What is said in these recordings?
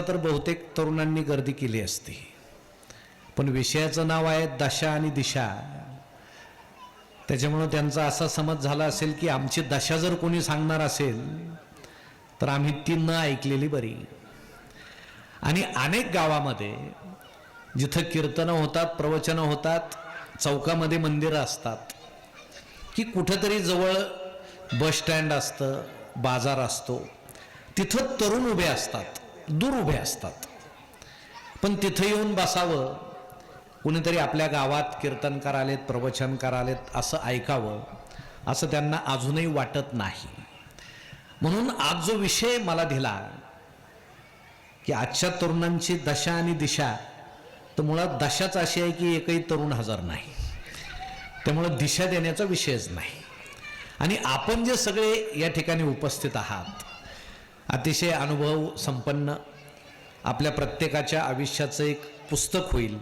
तर बहुतेक तरुणांनी गर्दी केली असती, पण विषयाचं नाव आहे दशा आणि दिशा, त्याच्यामुळे त्यांचा असा समज झाला असेल की आमची दशा जर कोणी सांगणार असेल तर आम्ही ती न ऐकलेली बरी. आणि अनेक गावामध्ये जिथं कीर्तनं होतात, प्रवचनं होतात, चौकामध्ये मंदिरं असतात की कुठंतरी जवळ बस स्टँड असतं, बाजार असतो, तिथं तरुण उभे असतात, दूर उभे असतात, पण तिथं येऊन बसावं, कुणीतरी आपल्या गावात कीर्तनकार आलेत, प्रवचनकार आलेत असं ऐकावं असं त्यांना अजूनही वाटत नाही. म्हणून आज जो विषय मला दिला की आजच्या तरुणांची दशा आणि दिशा, तर मुळात दशाच अशी आहे की एकही तरुण हजर नाही, त्यामुळं दिशा देण्याचा विषयच नाही. आणि आपण जे सगळे या ठिकाणी उपस्थित आहात, अतिशय अनुभव संपन्न, आपल्या प्रत्येकाच्या आयुष्याचं एक पुस्तक होईल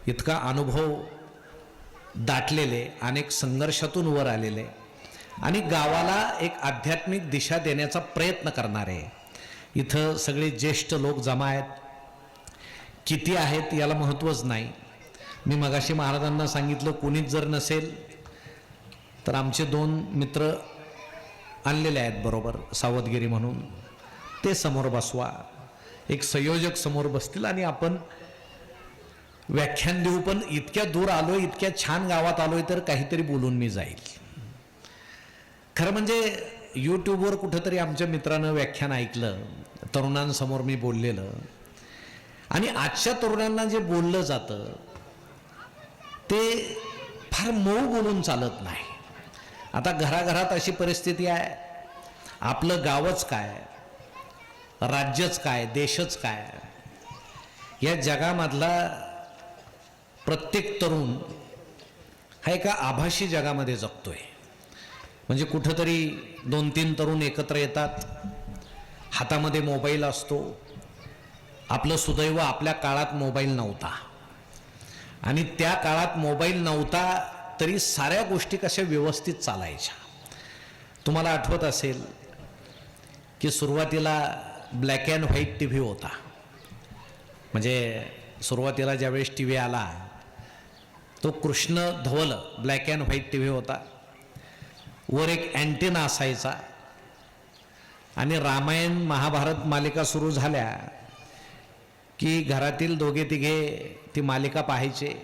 इतका अनुभव दाटलेले, अनेक संघर्षातून वर आलेले आणि गावाला एक आध्यात्मिक दिशा देण्याचा प्रयत्न करणारे इथं सगळे ज्येष्ठ लोक जमा आहेत. किती आहेत याला महत्त्वच नाही. मी मगाशी महाराजांना सांगितलं, कोणीच जर नसेल तर आमचे 2 मित्र आणलेले आहेत बरोबर, सावधगिरी म्हणून, ते समोर बसवा, एक संयोजक समोर बसतील आणि आपण व्याख्यान देऊ. पण इतक्या दूर आलोय, इतक्या छान गावात आलोय, तर काहीतरी बोलून मी जाईल. खरं म्हणजे यूट्यूबवर कुठंतरी आमच्या मित्रानं व्याख्यान ऐकलं, तरुणांसमोर मी बोललेलं, आणि आजच्या तरुणांना जे बोललं जातं ते फार मऊ बोलून चालत नाही. आता घराघरात अशी परिस्थिती आहे, आपलं गावच काय, राज्यच काय, देशच काय, या जगामधला प्रत्येक तरुण हा एका आभासी जगामध्ये जगतोय. म्हणजे कुठंतरी 2-3 तरुण एकत्र येतात, हातामध्ये मोबाईल असतो. आपलं सुदैव, आपल्या काळात मोबाईल नव्हता, आणि त्या काळात मोबाईल नव्हता तरी साऱ्या गोष्टी कशा व्यवस्थित चालायच्या. तुम्हाला आठवत असेल की सुरुवातीला ब्लॅक अँड व्हाईट TV होता. म्हणजे सुरुवातीला ज्यावेळेस TV आला तो कृष्ण धवल ब्लॅक अँड व्हाईट TV होता. वर एक अँटेना असायचा, आणि रामायण महाभारत मालिका सुरू झाल्या की घरातील 2-3 ती मालिका पाहायचे.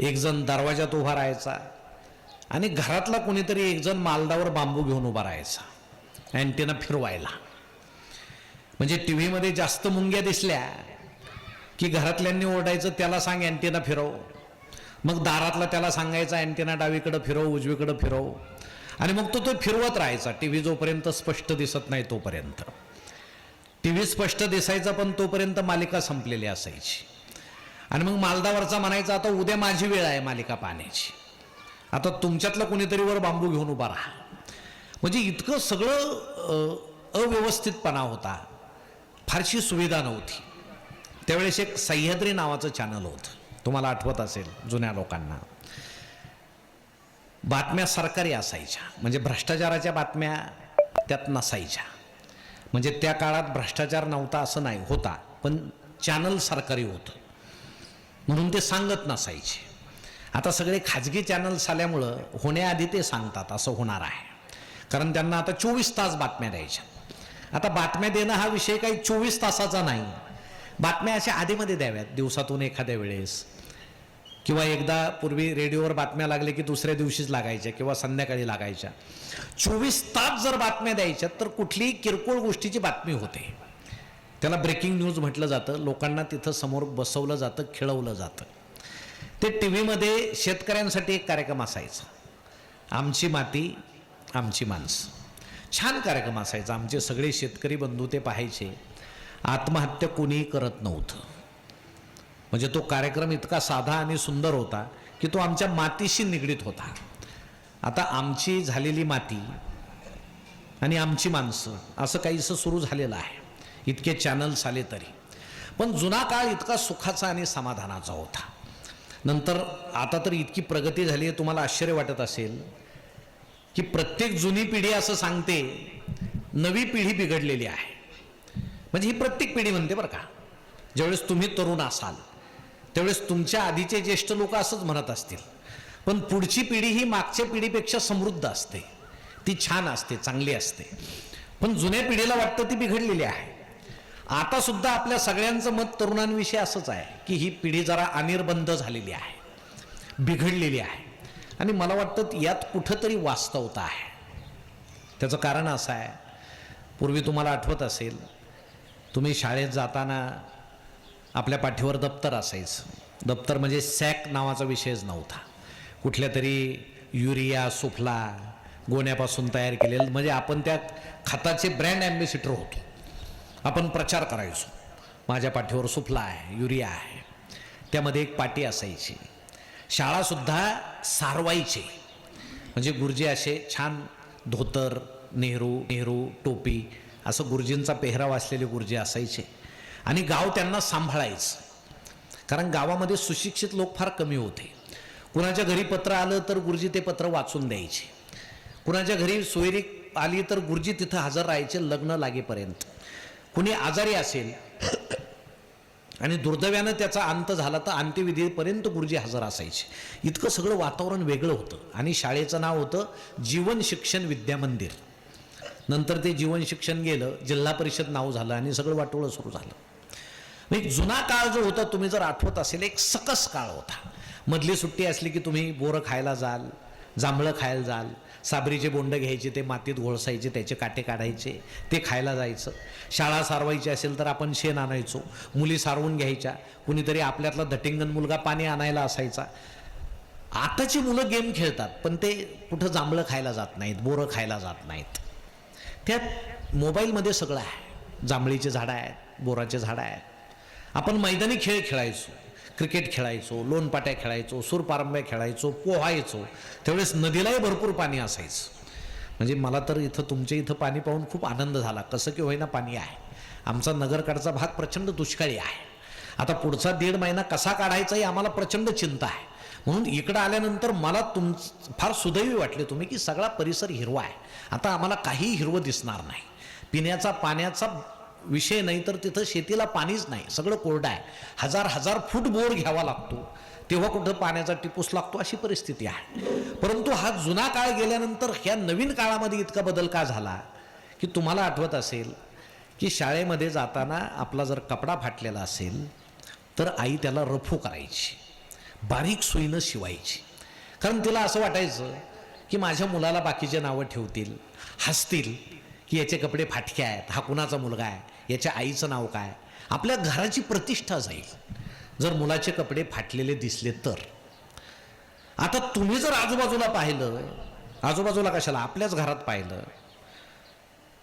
एक जण दरवाजात उभा राहायचा आणि घरातला कोणीतरी एक जण मालदावर बांबू घेऊन उभा राहायचा अँटेना फिरवायला. म्हणजे TV मध्ये जास्त मुंग्या दिसल्या की घरातल्यांनी ओरडायचं, त्याला सांग अँटेना फिरव. मग दारातला त्याला सांगायचा अँटेना डावीकडं फिरव, उजवीकडं फिरव, आणि मग तो फिरवत राहायचा TV जोपर्यंत स्पष्ट दिसत नाही तोपर्यंत. TV स्पष्ट दिसायचा पण तोपर्यंत मालिका संपलेली असायची. आणि मग मालदावरचा म्हणायचा, आता उद्या माझी वेळ आहे मालिका पाहण्याची, आता तुमच्यातलं कुणीतरी वर बांबू घेऊन उभा राहा. म्हणजे इतकं सगळं अव्यवस्थितपणा होता, फारशी सुविधा नव्हती. त्यावेळेस एक सह्याद्री नावाचं चॅनल होतं, तुम्हाला आठवत असेल जुन्या लोकांना. बातम्या सरकारी असायच्या, म्हणजे भ्रष्टाचाराच्या बातम्या त्यात नसायच्या. म्हणजे त्या काळात भ्रष्टाचार नव्हता असं नाही, होता, पण चॅनल सरकारी होतं म्हणून ते सांगत नसायचे. आता सगळे खाजगी चॅनल्स आल्यामुळं होण्याआधी ते सांगतात असं होणार आहे, कारण त्यांना आता 24 तास बातम्या द्यायच्या. आता बातम्या देणं हा विषय काही 24 तासाचा नाही. बातम्या अशा आधीमध्ये द्याव्यात, दिवसातून एखाद्या वेळेस, किंवा एकदा पूर्वी रेडिओवर बातम्या लागल्या की दुसऱ्या दिवशीच लागायच्या किंवा संध्याकाळी लागायच्या. 24 तास जर बातम्या द्यायच्या तर कुठलीही किरकोळ गोष्टीची बातमी होते. त्याला ब्रेकिंग न्यूज म्हटलं जातं. लोकांना तिथं समोर बसवलं जातं, खेळवलं जातं. ते TV मध्ये शेतकऱ्यांसाठी एक कार्यक्रम असायचा, आमची माती आमची माणसं. छान कार्यक्रम असायचा. आमचे सगळे शेतकरी बंधू ते पाहायचे. आत्महत्या कोणीही करत नव्हतं. म्हणजे तो कार्यक्रम इतका साधा आणि सुंदर होता की तो आमच्या मातीशी निगडीत होता. आता आमची झालेली माती आणि आमची माणसं असं काहीसं सुरू झालेलं आहे, इतके चॅनल्स आले तरी. पण जुना काळ इतका सुखाचा आणि समाधानाचा होता. नंतर आता तर इतकी प्रगती झाली आहे, तुम्हाला आश्चर्य वाटत असेल की प्रत्येक जुनी पिढी असं सांगते नवी पिढी बिघडलेली आहे. म्हणजे ही प्रत्येक पिढी म्हणते बरं का. ज्यावेळेस तुम्ही तरुण असाल त्यावेळेस तुमच्या आधीचे ज्येष्ठ लोक असंच म्हणत असतील, पण पुढची पिढी ही मागच्या पिढीपेक्षा समृद्ध असते, ती छान असते, चांगली असते. पण जुन्या पिढीला वाटतं ती बिघडलेली आहे. आता सुद्धा आपल्या सगळ्यांचं मत तरुणांविषयी असंच आहे की ही पिढी जरा अनिर्बंध झालेली आहे, बिघडलेली आहे. आणि मला वाटतं यात कुठंतरी वास्तवता आहे. त्याचं कारण असं आहे, पूर्वी तुम्हाला आठवत असेल, तुम्ही शाळेत जाताना आपल्या पाठीवर दप्तर असायचं. दप्तर म्हणजे सॅक नावाचा विषयच नव्हता. कुठल्या तरी युरिया, सुफला, गोण्यापासून तयार केलेलं, म्हणजे आपण त्यात खताचे ब्रँड ॲम्बेसिडर होतो. आपण प्रचार करायचो, माझ्या पाठीवर सुफला आहे, युरिया आहे. त्यामध्ये एक पाटी असायची. शाळासुद्धा सारवायचे, म्हणजे गुरुजी असे छान धोतर, नेहरू टोपी असं गुरुजींचा पेहराव असलेले गुरुजी असायचे. आणि गाव त्यांना सांभाळायचं, कारण गावामध्ये सुशिक्षित लोक फार कमी होते. कुणाच्या घरी पत्र आलं तर गुरुजी ते पत्र वाचून द्यायचे. कुणाच्या घरी सोयरी आली तर गुरुजी तिथं हजर राहायचे लग्न लागेपर्यंत. कुणी आजारी असेल आणि दुर्दैवानं त्याचा अंत झाला तर अंत्यविधीपर्यंत गुरुजी हजर असायचे. इतकं सगळं वातावरण वेगळं होतं. आणि शाळेचं नाव होतं जीवन शिक्षण विद्यामंदिर. नंतर ते जीवन शिक्षण गेलं, जिल्हा परिषद नाव झालं आणि सगळं वाटोळं सुरू झालं. एक जुना काळ जो होता, तुम्ही जर आठवत असेल, एक सकस काळ होता. मधली सुट्टी असली की तुम्ही बोरं खायला जाल, जांभळं खायला जाल, साबरीचे बोंड घ्यायचे, ते मातीत घोळसायचे, त्याचे काटे काढायचे, ते खायला जायचं. शाळा सारवायची असेल तर आपण शेण आणायचो, मुली सारवून घ्यायच्या. कुणीतरी आपल्यातला दटिंगन मुलगा पाणी आणायला असायचा. आताची मुलं गेम खेळतात, पण ते कुठं जांभळं खायला जात नाहीत, बोरं खायला जात नाहीत. त्यात मोबाईलमध्ये सगळं आहे. जांभळीचे झाडं आहेत, बोराचे झाडं आहेत. आपण मैदानी खेळ खेळायचो, क्रिकेट खेळायचो, लोणपाट्या खेळायचो, सूरपारंब्या खेळायचो, पोहायचो. त्यावेळेस नदीलाही भरपूर पाणी असायचं. म्हणजे मला तर इथं तुमच्या इथं पाणी पाहून खूप आनंद झाला. कसं की होईना पाणी आहे. आमचा नगरकडचा भाग प्रचंड दुष्काळी आहे. आता पुढचा 1.5 महिना कसा काढायचा ही आम्हाला प्रचंड चिंता आहे. म्हणून इकडं आल्यानंतर मला फार सुदैवी वाटले तुम्ही की सगळा परिसर हिरवा आहे. आता आम्हाला काही हिरवं दिसणार नाही. पिण्याचा पाण्याचा विषय नाही तर तिथं शेतीला पाणीच नाही, सगळं कोरडं आहे. हजार फूट बोर घ्यावा लागतो, तेव्हा कुठं पाण्याचा टिपूस लागतो, अशी परिस्थिती आहे. परंतु हा जुना काळ गेल्यानंतर ह्या नवीन काळामध्ये इतका बदल का झाला की तुम्हाला आठवत असेल की शाळेमध्ये जाताना आपला जर कपडा फाटलेला असेल तर आई त्याला रफू करायची, बारीक सुईनं शिवायची. कारण तिला असं वाटायचं की माझ्या मुलाला बाकीचे नावं ठेवतील, हसतील की याचे कपडे फाटके आहेत, हा कुणाचा मुलगा आहे, याच्या आईचं नाव काय, आपल्या घराची प्रतिष्ठा जाईल जर मुलाचे कपडे फाटलेले दिसले तर. आता तुम्ही जर आजूबाजूला पाहिलं, आजूबाजूला कशाला आपल्याच घरात पाहिलं,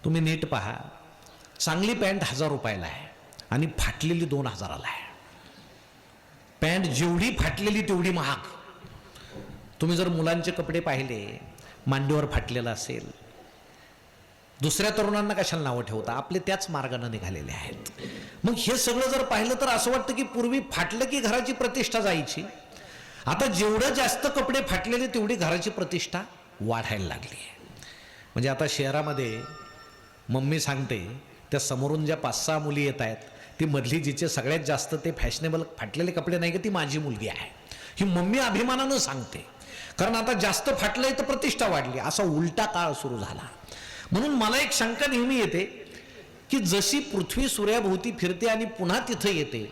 तुम्ही नीट पहा, चांगली पॅन्ट 1000 रुपयाला आहे आणि फाटलेली 2000ला आहे. पॅन्ट जेवढी फाटलेली तेवढी महाग. तुम्ही जर मुलांचे कपडे पाहिले, मांडीवर फाटलेलं असेल, दुसऱ्या तरुणांना कशाला नावं ठेवता, आपले त्याच मार्गाने निघालेले आहेत. मग हे सगळं जर पाहिलं तर असं वाटतं की पूर्वी फाटलं की घराची प्रतिष्ठा जायची. आता जेवढं जास्त कपडे फाटलेले तेवढी घराची प्रतिष्ठा वाढायला लागली आहे. म्हणजे आता शहरामध्ये मम्मी सांगते, त्या समोरून ज्या 5-6 मुली येत आहेत, ती मधली जिचे सगळ्यात जास्त ते फॅशनेबल फाटलेले कपडे नाही का, ती माझी मुलगी आहे, ही मम्मी अभिमानानं सांगते. कारण आता जास्त फाटलंय तर प्रतिष्ठा वाढली, असा उलटा काळ सुरू झाला. म्हणून मला एक शंका नेहमी येते की जशी पृथ्वी सूर्याभोवती फिरते आणि पुन्हा तिथं येते,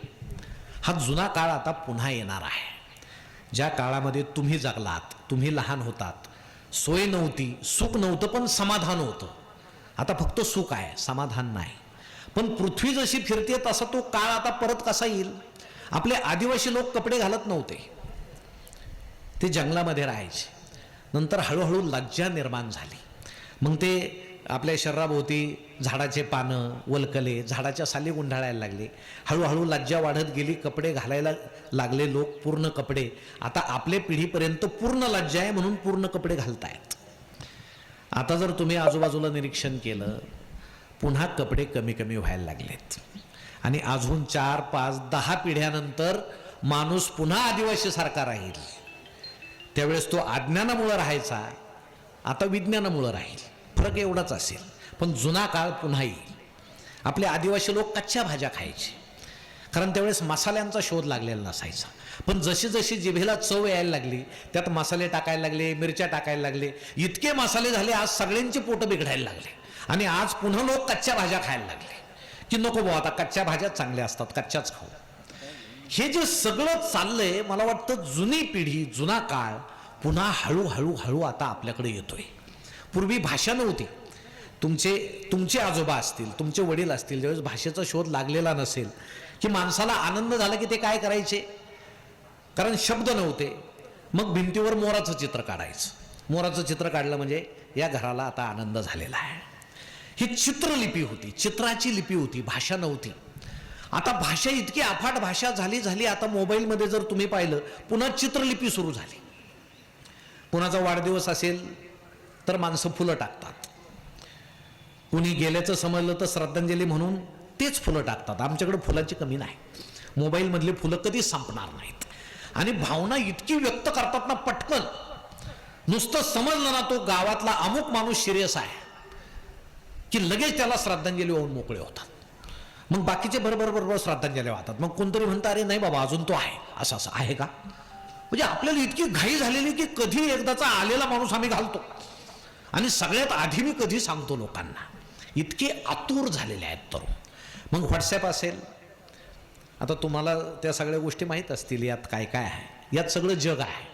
हा जुना काळ आता पुन्हा येणार आहे. ज्या काळामध्ये तुम्ही जगलात, तुम्ही लहान होतात, सोय नव्हती, सुख नव्हतं, पण समाधान होतं. आता फक्त सुख आहे, समाधान नाही. पण पृथ्वी जशी फिरते तसा तो काळ आता परत कसा येईल. आपले आदिवासी लोक कपडे घालत नव्हते, ते जंगलामध्ये राहायचे. नंतर हळूहळू लज्जा निर्माण झाली. मग ते आपल्या शरीराभोवती झाडाचे पानं, वलकले, झाडाच्या साली गुंडाळायला लागले. हळूहळू लज्जा वाढत गेली, कपडे घालायला लागले लोक, पूर्ण कपडे. आता आपल्या पिढीपर्यंत पूर्ण लज्जा आहे म्हणून पूर्ण कपडे घालतायत. आता जर तुम्ही आजूबाजूला निरीक्षण केलं, पुन्हा कपडे कमी कमी व्हायला लागलेत. आणि अजून 4, 5, 10 पिढ्यानंतर माणूस पुन्हा आदिवासी सारखा राहील. त्यावेळेस तो अज्ञानामुळं राहायचा, आता विज्ञानामुळं राहील. फरक एवढाच असेल, पण जुना काळ पुन्हा येईल. आपले आदिवासी लोक कच्च्या भाज्या खायचे, कारण त्यावेळेस मसाल्यांचा शोध लागलेला नसायचा. पण जशी जशी जिभेला चव यायला लागली, त्यात मसाले टाकायला लागले, मिरच्या टाकायला लागले, इतके मसाले झाले आज सगळ्यांची पोटं बिघडायला लागले. आणि आज पुन्हा लोक कच्च्या भाज्या खायला लागले की नको भाऊ, आता कच्च्या भाज्याच चांगल्या असतात, कच्च्याच खाऊ. हे जे सगळं चाललंय, मला वाटतं जुनी पिढी, जुना काळ पुन्हा हळूहळू हळू आता आपल्याकडे येतोय. पूर्वी भाषा नव्हती. तुमचे आजोबा असतील, तुमचे वडील असतील, ज्यावेळेस भाषेचा शोध लागलेला नसेल की माणसाला आनंद झाला की ते काय करायचे, कारण शब्द नव्हते, मग भिंतीवर मोराचं चित्र काढायचं. मोराचं चित्र काढलं म्हणजे या घराला आता आनंद झालेला आहे. ही चित्रलिपी होती, चित्राची लिपी होती, भाषा नव्हती. आता भाषा इतकी अफाट भाषा झाली. आता मोबाईलमध्ये जर तुम्ही पाहिलं, पुन्हा चित्रलिपी सुरू झाली. कुणाचा वाढदिवस असेल तर माणसं फुलं टाकतात. कुणी गेल्याचं समजलं तर श्रद्धांजली म्हणून तेच फुलं टाकतात. आमच्याकडे फुलाची कमी नाही. मोबाईलमधली फुलं कधीच संपणार नाहीत. आणि भावना इतकी व्यक्त करतात ना पटकन, नुसतं समजलं ना तो गावातला अमुक माणूस सिरियस आहे की लगेच त्याला श्रद्धांजली होऊन मोकळे होतात. मग बाकीचे बरोबर श्रद्धांजली वाहतात. मग कोणतरी म्हणतं अरे नाही बाबा अजून तो आहे, असं असं आहे का. म्हणजे आपल्याला इतकी घाई झालेली की कधी एकदाचा आलेला माणूस आम्ही घालतो आणि सगळ्यात आधी मी कधी सांगतो लोकांना. इतके आतुर झालेले आहेत तरुण. मग व्हॉट्सॲप असेल, आता तुम्हाला त्या सगळ्या गोष्टी माहीत असतील, यात काय काय आहे, यात सगळं जग आहे.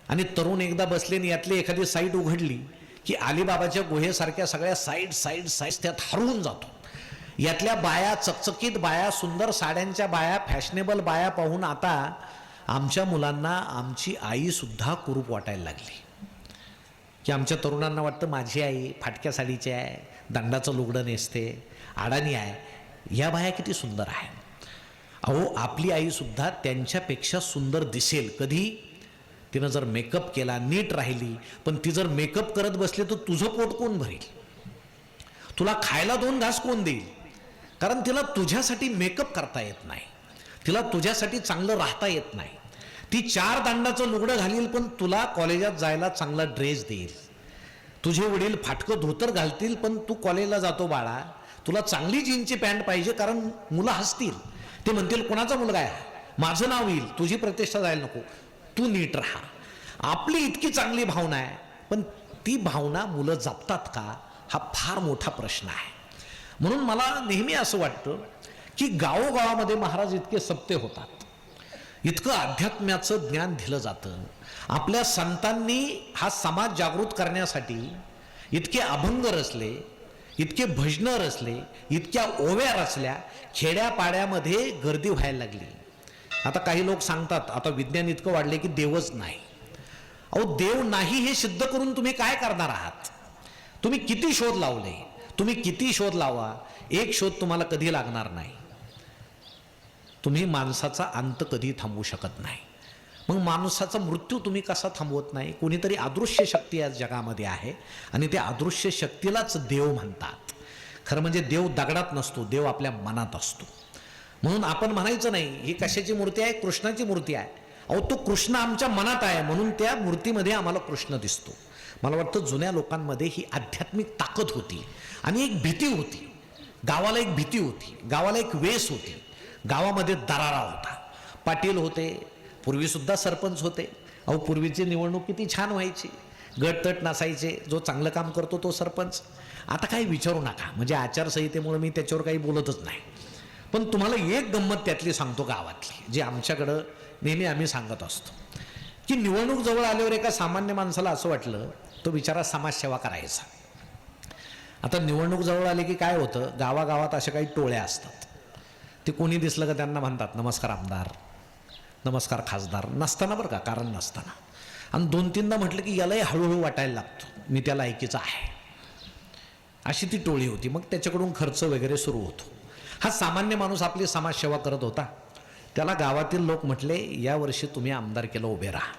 आणि तरुण एकदा बसले आणि यातली एखादी साईट उघडली की अलिबाबाच्या गुहेसारख्या सगळ्या साईड त्यात हरवून जातो. यातल्या बाया, चकचकीत बाया, सुंदर साड्यांच्या बाया, फॅशनेबल बाया पाहून आता आमच्या मुलांना आमची आई सुद्धा कुरूप वाटायला लागली. की आमच्या तरुणांना वाटतं माझी आई फाटक्या साडीची आहे, दंडाचं लुगडं नेसते, अडाणी आहे, या बाया किती सुंदर आहे. अहो आपली आई सुद्धा त्यांच्यापेक्षा सुंदर दिसेल कधी, तिनं जर मेकअप केला, नीट राहिली. पण ती जर मेकअप करत बसली तर तुझं पोट कोण भरेल, तुला खायला 2 घास कोण देईल. कारण तिला तुझ्यासाठी मेकअप करता येत नाही, तिला तुझ्यासाठी चांगलं राहता येत नाही. ती 4 दांडाचं लुगडं घालील पण तुला कॉलेजात जायला चांगला ड्रेस देईल. तुझे वडील फाटकं धोतर घालतील पण तू कॉलेजला जातो बाळा, तुला चांगली जीनची पॅन्ट पाहिजे, कारण मुलं हसतील, ते म्हणतील कोणाचा मुलगा आहे, माझं नाव येईल, तुझी प्रतिष्ठा जायला नको, तू नीट राहा. आपली इतकी चांगली भावना आहे, पण ती भावना मुलं जपतात का, हा फार मोठा प्रश्न आहे. म्हणून मला नेहमी असं वाटतं की गावोगावामध्ये महाराज इतके सप्ते होतात, इतकं अध्यात्म्याचं ज्ञान दिलं जातं. आपल्या संतांनी हा समाज जागृत करण्यासाठी इतके अभंग रचले, इतके भजनं रचले, इतक्या ओव्या रचल्या, खेड्यापाड्यामध्ये गर्दी व्हायला लागली. आता काही लोक सांगतात आता विज्ञान इतकं वाढले की देवच नाही. अहो देव नाही हे सिद्ध करून तुम्ही काय करणार आहात. तुम्ही किती शोध लावले, तुम्ही किती शोध लावा, एक शोध तुम्हाला कधी लागणार नाही. तुम्ही माणसाचा अंत कधी थांबवू शकत नाही. मग माणसाचा मृत्यू तुम्ही कसा थांबवत नाही. कोणीतरी अदृश्य शक्ती या जगामध्ये आहे आणि त्या अदृश्य शक्तीलाच देव म्हणतात. खरं म्हणजे देव दगडात नसतो, देव आपल्या मनात असतो. म्हणून आपण म्हणायचं नाही ही कशाची मूर्ती आहे, कृष्णाची मूर्ती आहे. अहो तो कृष्ण आमच्या मनात आहे म्हणून त्या मूर्तीमध्ये आम्हाला कृष्ण दिसतो. मला वाटतं जुन्या लोकांमध्ये ही आध्यात्मिक ताकद होती आणि एक भीती होती. गावाला एक भीती होती, गावाला एक वेस होती, गावामध्ये दरारा होता. पाटील होते, पूर्वीसुद्धा सरपंच होते. अहो पूर्वीची निवडणूक किती छान व्हायची, गटतट नसायचे, जो चांगलं काम करतो तो सरपंच. आता काही विचारू नका, म्हणजे आचारसंहितेमुळे मी त्याच्यावर काही बोलतच नाही. पण तुम्हाला एक गंमत त्यातली सांगतो गावातली, जी आमच्याकडं नेहमी आम्ही सांगत असतो की निवडणूक जवळ आल्यावर एका सामान्य माणसाला असं वाटलं तो बिचारा समाजसेवा करायचा. आता निवडणूक जवळ आली की काय होतं, गावागावात अशा काही टोळ्या असतात. ते कोणी दिसलं का त्यांना म्हणतात नमस्कार आमदार, नमस्कार खासदार, नसताना बरं का, कारण नसताना. आणि 2-3दा म्हटलं की यालाही हळूहळू वाटायला लागतो मी त्याला ऐकीचा आहे. अशी ती टोळी होती. मग त्याच्याकडून खर्च वगैरे सुरू होतो. हा सामान्य माणूस आपली समाजसेवा करत होता. त्याला गावातील लोक म्हटले यावर्षी तुम्ही आमदारकीला उभे राहा.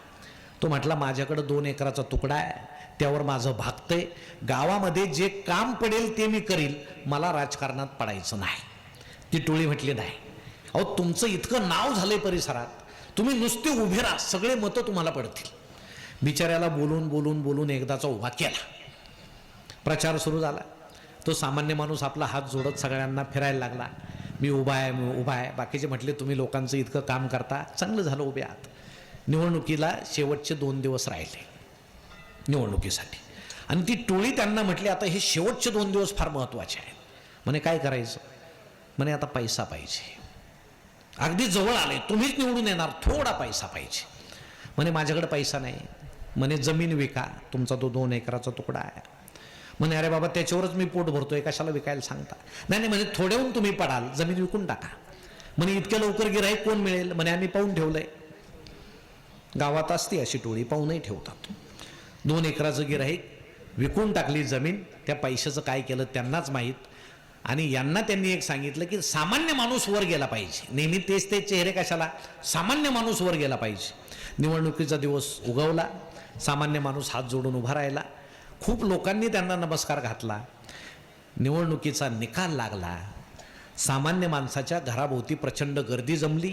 तो म्हटला माझ्याकडे 2 एकराचा तुकडा आहे, त्यावर माझं भागतंय, गावामध्ये जे काम पडेल ते मी करील, मला राजकारणात पडायचं नाही. ती टोळी म्हटली नाही. अहो तुमचं इतकं नाव झालंय परिसरात, तुम्ही नुसते उभे राहा, सगळे मतं तुम्हाला पडतील. बिचाऱ्याला बोलून बोलून बोलून एकदाचा उभा केला. प्रचार सुरू झाला तो सामान्य माणूस आपला हात जोडत सगळ्यांना फिरायला लागला. मी उभा आहे, मी उभा आहे. बाकीचे म्हटले तुम्ही लोकांचं इतकं काम करता, चांगलं झालं उभे आहात. निवडणुकीला शेवटचे 2 दिवस राहिले निवडणुकीसाठी, आणि ती टोळी त्यांना म्हटली आता हे शेवटचे 2 दिवस फार महत्त्वाचे आहेत. म्हणे काय करायचं? म्हणे आता पैसा पाहिजे, अगदी जवळ आले, तुम्हीच निवडून येणार, थोडा पैसा पाहिजे. म्हणे माझ्याकडे पैसा नाही. म्हणे जमीन विका, तुमचा तो 2 एकराचा तुकडा आहे. म्हणे अरे बाबा त्याच्यावरच मी पोट भरतोय, कशाला विकायला सांगता? नाही नाही, म्हणे थोड्याहून तुम्ही पडाल, जमीन विकून टाका. म्हणे इतक्या लवकर गिऱ्हाईक कोण मिळेल? म्हणे आम्ही पाहून ठेवलंय. गावात असते अशी टोळी, पाहूनही ठेवतात. 2 एकराचं गिऱ्हाईक, विकून टाकली जमीन. त्या पैशाचं काय केलं त्यांनाच माहीत. आणि यांना त्यांनी एक सांगितलं की सामान्य माणूस वर गेला पाहिजे. नेहमी तेच ते चेहरे कशाला? सामान्य माणूस वर गेला पाहिजे. निवडणुकीचा दिवस उगवला, सामान्य माणूस हात जोडून उभा राहिला. खूप लोकांनी त्यांना नमस्कार घातला. निवडणुकीचा निकाल लागला. सामान्य माणसाच्या घराभोवती प्रचंड गर्दी जमली.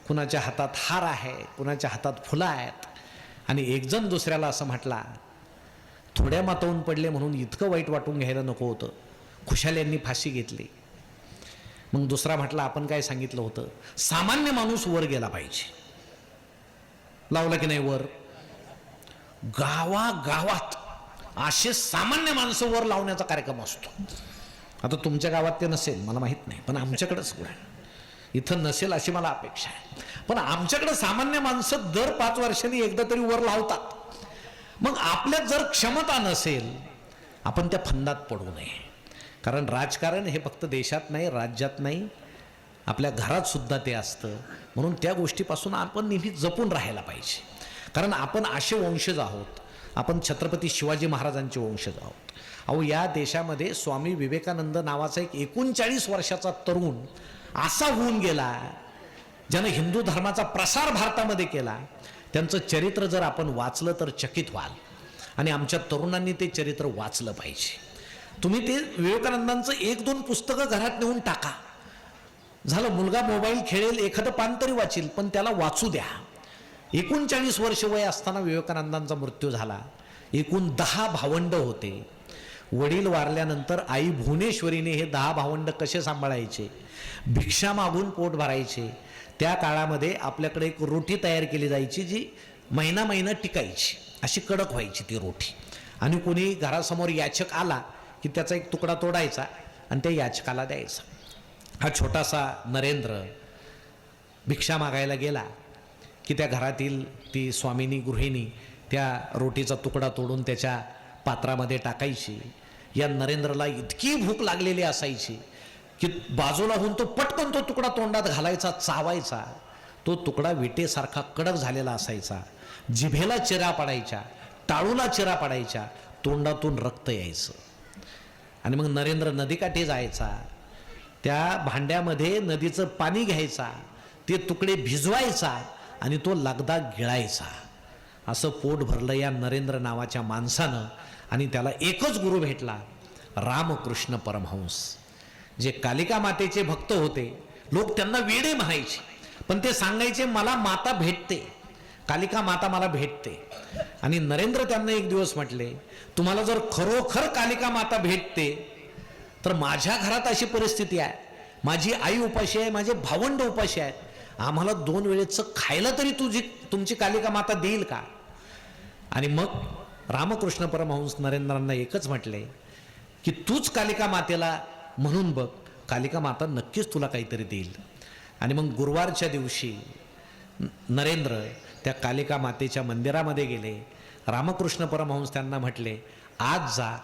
कुणाच्या हातात हार आहे, कुणाच्या हातात फुलं आहेत. आणि एकजण दुसऱ्याला असं म्हटला, थोड्या मतावून पडले म्हणून इतकं वाईट वाटून घ्यायला नको होतं, खुशाल यांनी फाशी घेतली. मग दुसरा म्हटला, आपण काय सांगितलं होतं? सामान्य माणूस वर गेला पाहिजे. लावलं की नाही वर? गावागावात असे सामान्य माणसं वर लावण्याचा कार्यक्रम असतो. आता तुमच्या गावात ते नसेल मला माहित नाही, पण आमच्याकडेच इथं नसेल अशी मला अपेक्षा आहे. पण आमच्याकडे सामान्य माणसं दर 5 वर्षांनी एकदा तरी वर लावतात. मग आपल्यात जर क्षमता नसेल, आपण त्या फंदात पडू नये. कारण राजकारण हे फक्त देशात नाही, राज्यात नाही, आपल्या घरात सुद्धा ते असतं. म्हणून त्या गोष्टीपासून आपण नेहमी जपून राहायला पाहिजे. कारण आपण असे वंशज आहोत, आपण छत्रपती शिवाजी महाराजांचे वंशज आहोत. अहो, या देशामध्ये स्वामी विवेकानंद नावाचा एक 39 वर्षाचा तरुण असा होऊन गेला, ज्यानं हिंदू धर्माचा प्रसार भारतामध्ये केला. त्यांचं चरित्र जर आपण वाचलं तर चकित व्हाल. आणि आमच्या तरुणांनी ते चरित्र वाचलं पाहिजे. तुम्ही ते विवेकानंदांचं 1-2 पुस्तकं घरात नेऊन टाका, झालं. मुलगा मोबाईल खेळेल, एखादं पान तरी वाचील, पण त्याला वाचू द्या. 39 वर्ष वय असताना विवेकानंदांचा मृत्यू झाला. एकूण 10 भावंड होते. वडील वारल्यानंतर आई भुवनेश्वरीने हे 10 भावंड कसे सांभाळायचे? भिक्षा मागून पोट भरायचे. त्या काळामध्ये आपल्याकडे एक रोटी तयार केली जायची, जी महिना टिकायची, अशी कडक व्हायची ती रोटी. आणि कोणी घरासमोर याचक आला की त्याचा एक तुकडा तोडायचा आणि त्या याचकाला द्यायचा. हा छोटासा नरेंद्र भिक्षा मागायला गेला की त्या घरातील ती स्वामिनी गृहिणी त्या रोटीचा तुकडा तोडून त्याच्या पात्रामध्ये टाकायची. या नरेंद्रला इतकी भूक लागलेली असायची की बाजूला होऊन तो पटकन तो तुकडा तोंडात घालायचा, चावायचा. तो तुकडा विटेसारखा कडक झालेला असायचा. जिभेला चिरा पडायच्या, टाळूला चिरा पडायच्या, तोंडातून रक्त यायचं. आणि मग नरेंद्र नदीकाठी जायचा, त्या भांड्यामध्ये नदीचं पाणी घ्यायचा, ते तुकडे भिजवायचा आणि तो लगदा गिळायचा. असं पोट भरलं या नरेंद्र नावाच्या माणसानं. आणि त्याला एकच गुरु भेटला, रामकृष्ण परमहंस, जे कालिका मातेचे भक्त होते. लोक त्यांना वेडे म्हणायचे, पण ते सांगायचे मला माता भेटते, कालिका माता मला भेटते. आणि नरेंद्र त्यांना एक दिवस म्हटले, तुम्हाला जर खरोखर कालिका माता भेटते तर माझ्या घरात अशी परिस्थिती आहे, माझी आई उपाशी आहे, माझे भावंड उपाशी आहेत, आम्हाला 2 वेळेचं खायला तरी तुमची कालिका माता देईल का? आणि मग रामकृष्ण परमहंस नरेंद्रांना एकच म्हटले की तूच कालिका मातेला म्हणून बघ, कालिका माता नक्कीच तुला काहीतरी देईल. आणि मग गुरुवारच्या दिवशी नरेंद्र त्या कालिका मातेच्या मंदिरामध्ये गेले. रामकृष्ण परमहंस त्यांना म्हटले, आज जा,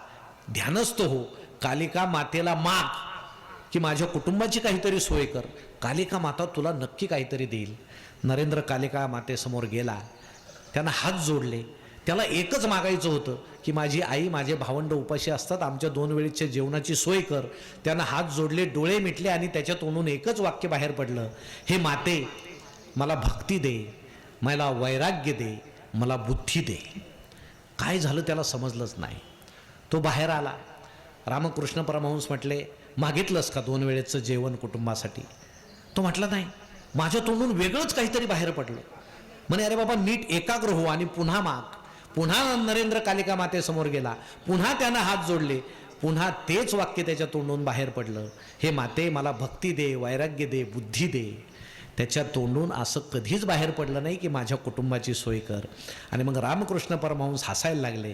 ध्यानस्थ हो, कालिका मातेला माग की माझ्या कुटुंबाची काहीतरी सोय कर, कालिका माता तुला नक्की काहीतरी देईल. नरेंद्र कालिका मातेसमोर गेला, त्यांना हात जोडले. त्याला एकच मागायचं होतं की माझी आई, माझे भावंड उपाशी असतात, आमच्या 2 वेळेच्या जेवणाची सोय कर. त्यानं हात जोडले, डोळे मिटले आणि त्याच्या तोंडून एकच वाक्य बाहेर पडलं, हे माते, मला भक्ती दे, मला वैराग्य दे, मला बुद्धी दे. काय झालं त्याला समजलंच नाही. तो बाहेर आला. रामकृष्ण परमहंस म्हटले, मागितलंस का 2 वेळेचं जेवण कुटुंबासाठी? तो म्हटला, नाही, माझ्या तोंडून वेगळंच काहीतरी बाहेर पडलं. म्हणे, अरे बाबा नीट एकाग्र हो आणि पुन्हा माग. पुन्हा नरेंद्र कालिका मातेसमोर गेला, पुन्हा त्यानं हात जोडले, पुन्हा तेच वाक्य त्याच्या तोंडून बाहेर पडलं, हे माते मला भक्ती दे, वैराग्य दे, बुद्धी दे. त्याच्या तोंडून असं कधीच बाहेर पडलं नाही की माझ्या कुटुंबाची सोय कर. आणि मग रामकृष्ण परमहंस हसायला लागले,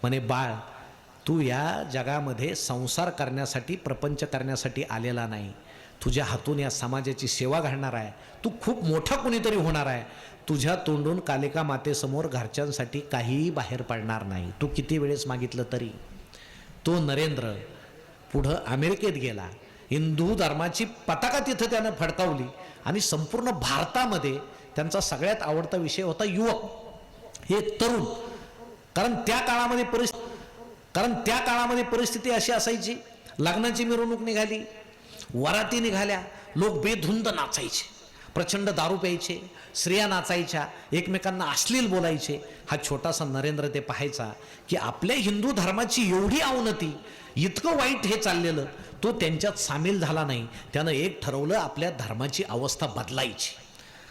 म्हणे बाळ, तू या जगामध्ये संसार करण्यासाठी, प्रपंच करण्यासाठी आलेला नाही. तुझ्या हातून या समाजाची सेवा घडणार आहे, तू खूप मोठा कोणीतरी होणार आहे. तुझ्या तोंडून कालिका मातेसमोर घरच्यांसाठी काहीही बाहेर पडणार नाही, तू किती वेळेस मागितलं तरी. तो नरेंद्र पुढं अमेरिकेत गेला, हिंदू धर्माची पताका तिथं त्यानं फडकावली आणि संपूर्ण भारतामध्ये त्यांचा सगळ्यात आवडता विषय होता युवक, हे तरुण. कारण त्या काळामध्ये परिस्थिती अशी असायची, लग्नाची मिरवणूक निघाली, वराती निघाल्या, लोक बेधुंद नाचायचे, प्रचंड दारू प्यायचे, स्त्रिया नाचायच्या, एकमेकांना अश्लील बोलायचे. हा छोटासा नरेंद्र ते पाहायचा की आपल्या हिंदू धर्माची एवढी अवनती, इतकं वाईट हे चाललेलं, तो त्यांच्यात सामील झाला नाही. त्यानं एक ठरवलं, आपल्या धर्माची अवस्था बदलायची.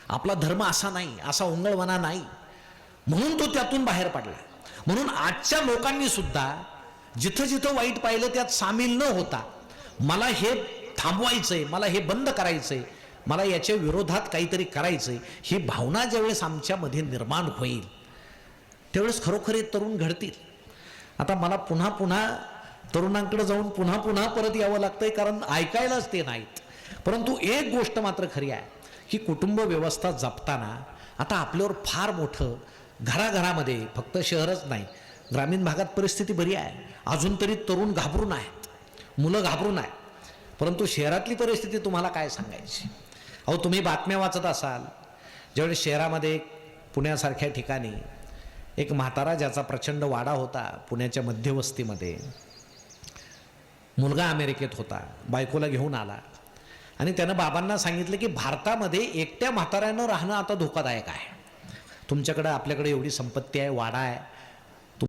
आपला धर्म असा नाही, असा उंगळवणा नाही, म्हणून तो त्यातून बाहेर पडला. म्हणून आजच्या लोकांनी सुद्धा जिथं जिथं वाईट पाहिलं त्यात सामील न होता, मला हे थांबवायचंय, मला हे बंद करायचंय, मला याच्या विरोधात काहीतरी करायचंय, ही भावना ज्यावेळेस आमच्यामध्ये निर्माण होईल त्यावेळेस खरोखर हे तरुण घडतील. आता मला पुन्हा पुन्हा तरुणांकडे जाऊन पुन्हा पुन्हा परत यावं लागतंय, कारण ऐकायलाच ते नाहीत. परंतु एक गोष्ट मात्र खरी आहे की कुटुंब व्यवस्था जपताना आता आपल्यावर फार मोठं, घराघरामध्ये, फक्त शहरच नाही, ग्रामीण भागात परिस्थिती बरी आहे, अजून तरी तरुण घाबरून आहेत, मुलं घाबरून आहेत. परंतु शहरातली परिस्थिती तुम्हाला काय सांगायची. अहो, तुम्ही बातम्या वाचत असाल, ज्यावेळेस शहरामध्ये पुण्यासारख्या ठिकाणी एक म्हातारा, ज्याचा प्रचंड वाडा होता पुण्याच्या मध्यवस्तीमध्ये, मुलगा अमेरिकेत होता, बायकोला घेऊन आला आणि त्यानं बाबांना सांगितलं की भारतामध्ये एकट्या म्हाताऱ्यानं राहणं आता धोकादायक आहे. तुमच्याकडं, आपल्याकडे एवढी संपत्ती आहे, वाडा आहे,